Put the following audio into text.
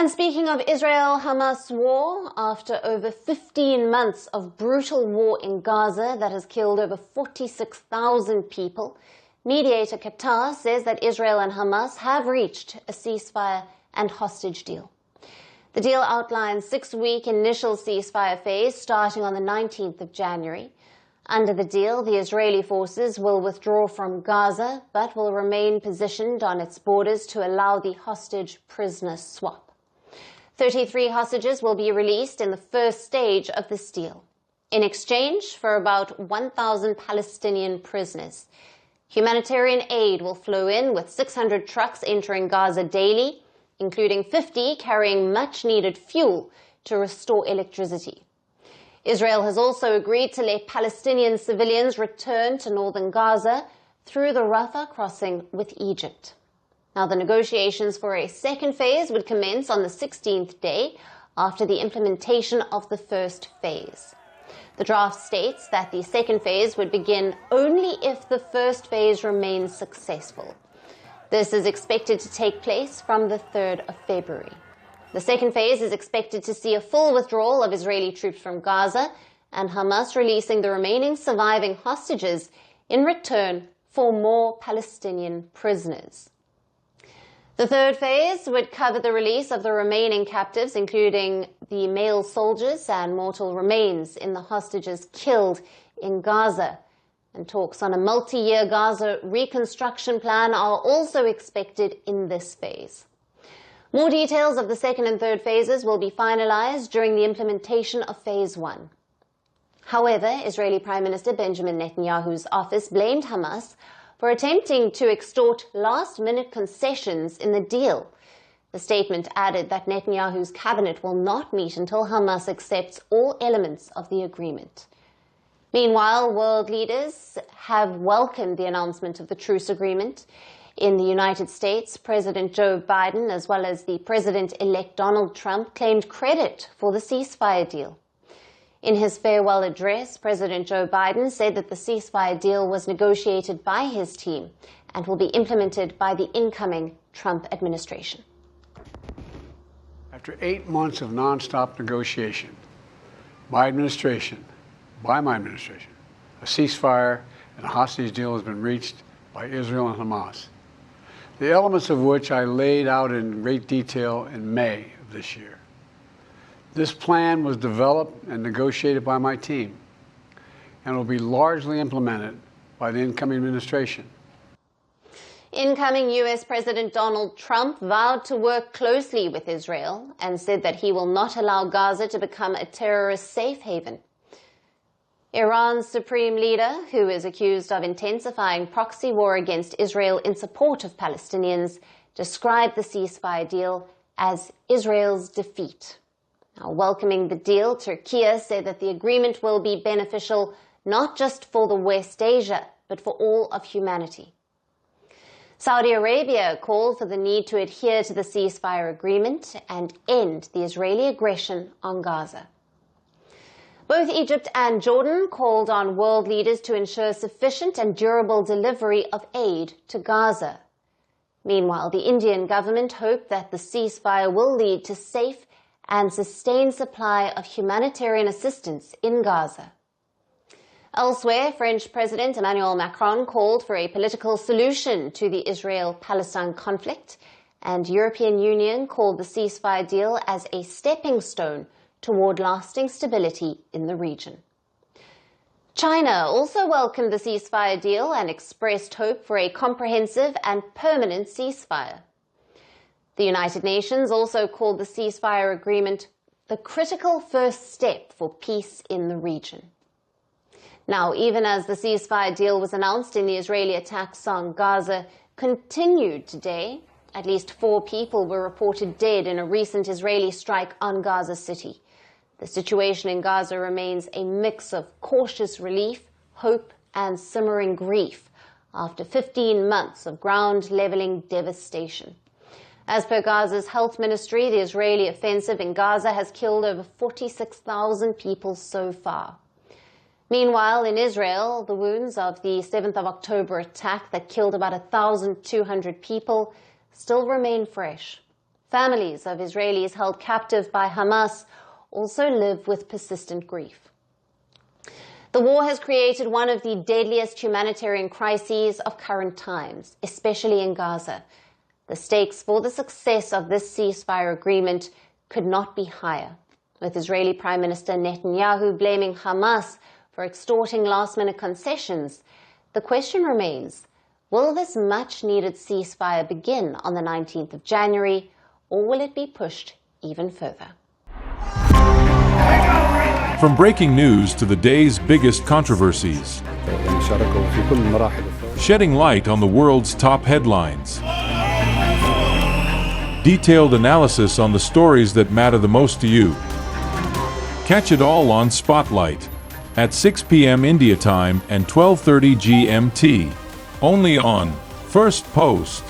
And speaking of Israel-Hamas war, after over 15 months of brutal war in Gaza that has killed over 46,000 people, mediator Qatar says that Israel and Hamas have reached a ceasefire and hostage deal. The deal outlines a 6-week initial ceasefire phase starting on the 19th of January. Under the deal, the Israeli forces will withdraw from Gaza but will remain positioned on its borders to allow the hostage-prisoner swap. 33 hostages will be released in the first stage of this deal, in exchange for about 1,000 Palestinian prisoners. Humanitarian aid will flow in with 600 trucks entering Gaza daily, including 50 carrying much-needed fuel to restore electricity. Israel has also agreed to let Palestinian civilians return to northern Gaza through the Rafah crossing with Egypt. Now, the negotiations for a second phase would commence on the 16th day after the implementation of the first phase. The draft states that the second phase would begin only if the first phase remains successful. This is expected to take place from the 3rd of February. The second phase is expected to see a full withdrawal of Israeli troops from Gaza and Hamas releasing the remaining surviving hostages in return for more Palestinian prisoners. The third phase would cover the release of the remaining captives, including the male soldiers and mortal remains in the hostages killed in Gaza. And talks on a multi-year Gaza reconstruction plan are also expected in this phase. More details of the second and third phases will be finalized during the implementation of Phase 1. However, Israeli Prime Minister Benjamin Netanyahu's office blamed Hamas for attempting to extort last-minute concessions in the deal. The statement added that Netanyahu's cabinet will not meet until Hamas accepts all elements of the agreement. Meanwhile, world leaders have welcomed the announcement of the truce agreement. In the United States, President Joe Biden, as well as the President-elect Donald Trump, claimed credit for the ceasefire deal. In his farewell address, President Joe Biden said that the ceasefire deal was negotiated by his team and will be implemented by the incoming Trump administration. After 8 months of nonstop negotiation, by my administration, a ceasefire and a hostage deal has been reached by Israel and Hamas, the elements of which I laid out in great detail in May of this year. This plan was developed and negotiated by my team and will be largely implemented by the incoming administration. Incoming U.S. President Donald Trump vowed to work closely with Israel and said that he will not allow Gaza to become a terrorist safe haven. Iran's supreme leader, who is accused of intensifying proxy war against Israel in support of Palestinians, described the ceasefire deal as Israel's defeat. Now, welcoming the deal, Turkey said that the agreement will be beneficial not just for the West Asia, but for all of humanity. Saudi Arabia called for the need to adhere to the ceasefire agreement and end the Israeli aggression on Gaza. Both Egypt and Jordan called on world leaders to ensure sufficient and durable delivery of aid to Gaza. Meanwhile, the Indian government hoped that the ceasefire will lead to safe and sustained supply of humanitarian assistance in Gaza. Elsewhere, French President Emmanuel Macron called for a political solution to the Israel-Palestine conflict, and European Union called the ceasefire deal as a stepping stone toward lasting stability in the region. China also welcomed the ceasefire deal and expressed hope for a comprehensive and permanent ceasefire. The United Nations also called the ceasefire agreement the critical first step for peace in the region. Now, even as the ceasefire deal was announced and the Israeli attacks on Gaza continued today, at least 4 people were reported dead in a recent Israeli strike on Gaza City. The situation in Gaza remains a mix of cautious relief, hope, and simmering grief after 15 months of ground-leveling devastation. As per Gaza's health ministry, the Israeli offensive in Gaza has killed over 46,000 people so far. Meanwhile, in Israel, the wounds of the 7th of October attack that killed about 1,200 people still remain fresh. Families of Israelis held captive by Hamas also live with persistent grief. The war has created one of the deadliest humanitarian crises of current times, especially in Gaza. The stakes for the success of this ceasefire agreement could not be higher, with Israeli Prime Minister Netanyahu blaming Hamas for extorting last-minute concessions. The question remains, will this much-needed ceasefire begin on the 19th of January, or will it be pushed even further? From breaking news to the day's biggest controversies, shedding light on the world's top headlines, detailed analysis on the stories that matter the most to you. Catch it all on Spotlight at 6 p.m. India time and 12:30 GMT, only on Firstpost.